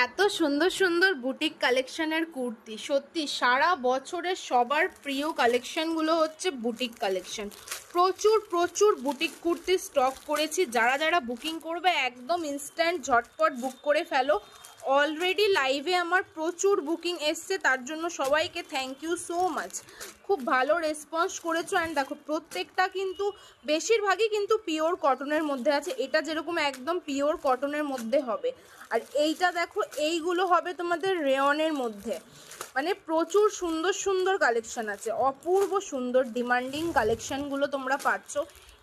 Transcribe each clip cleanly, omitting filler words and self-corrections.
এত সুন্দর সুন্দর বুটিক কালেকশনের কুর্তি, সত্যি সারা বছরের সবার প্রিয় কালেকশনগুলো হচ্ছে বুটিক কালেকশন। প্রচুর প্রচুর বুটিক কুর্তি স্টক করেছি। যারা যারা বুকিং করবে একদম ইনস্ট্যান্ট ঝটপট বুক করে ফেলো। অলরেডি লাইভে আমার প্রচুর বুকিং এসছে, তার জন্য সবাইকে থ্যাংক ইউ সো মাচ। খুব ভালো রেসপন্স করেছো। অ্যান্ড দেখো প্রত্যেকটা কিন্তু বেশিরভাগই কিন্তু পিওর কটনের মধ্যে আছে। এটা যেরকম একদম পিওর কটনের মধ্যে হবে, আর এইটা দেখো এইগুলো হবে তোমাদের রেয়নের মধ্যে। মানে প্রচুর সুন্দর সুন্দর কালেকশন আছে, অপূর্ব সুন্দর ডিমান্ডিং কালেকশনগুলো তোমরা পাচ্ছ।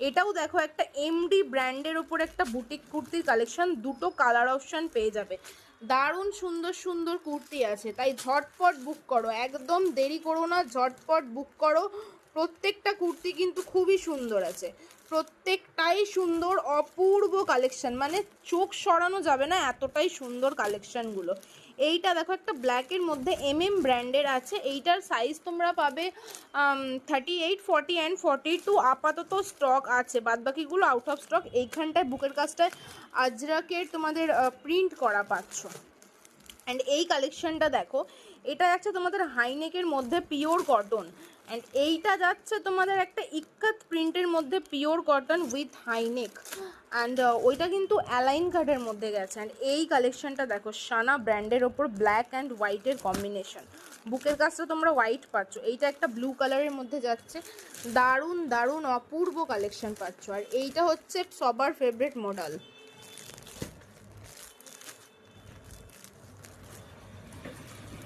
এটাও দেখো একটা এমডি ব্র্যান্ডের ওপর একটা বুটিক কুর্তির কালেকশন, দুটো কালার অপশান পেয়ে যাবে। দারুণ সুন্দর সুন্দর কুর্তি আছে, তাই ঝটপট বুক করো, একদম দেরি করো না, ঝটপট বুক করো। প্রত্যেকটা কুর্তি কিন্তু খুবই সুন্দর আছে, প্রত্যেকটাই সুন্দর, অপূর্ব কালেকশন, মানে চোখ সরানো যাবে না, এতটাই সুন্দর কালেকশনগুলো। এইটা দেখো একটা ব্ল্যাকের মধ্যে ব্র্যান্ডের আছে। এইটার সাইজ তোমরা পাবে 38, 40 অ্যান্ড 42 আপাতত স্টক আছে, বাদবাকিগুলো আউট অফ স্টক। এইখানটায় বুকের কাজটায় আজরাকের তোমাদের প্রিন্ট করা পাচ্ছ। অ্যান্ড এই কালেকশনটা দেখো, এটা যাচ্ছে তোমাদের হাইনেকের মধ্যে পিওর কটন, অ্যান্ড এইটা যাচ্ছে তোমাদের একটা ইক্কাত প্রিন্টের মধ্যে pure cotton with high neck, and ওইটা কিন্তু অ্যালাইন কাটের মধ্যে গেছে। অ্যান্ড এই কালেকশনটা দেখো সানা ব্র্যান্ডের ওপর ব্ল্যাক অ্যান্ড হোয়াইটের কম্বিনেশন, বুকের কাজটা তোমরা হোয়াইট পাচ্ছ, এইটা একটা ব্লু কালারের মধ্যে যাচ্ছে। দারুণ দারুণ অপূর্ব কালেকশন পাচ্ছ। আর এইটা হচ্ছে সবার ফেভারিট মডেল।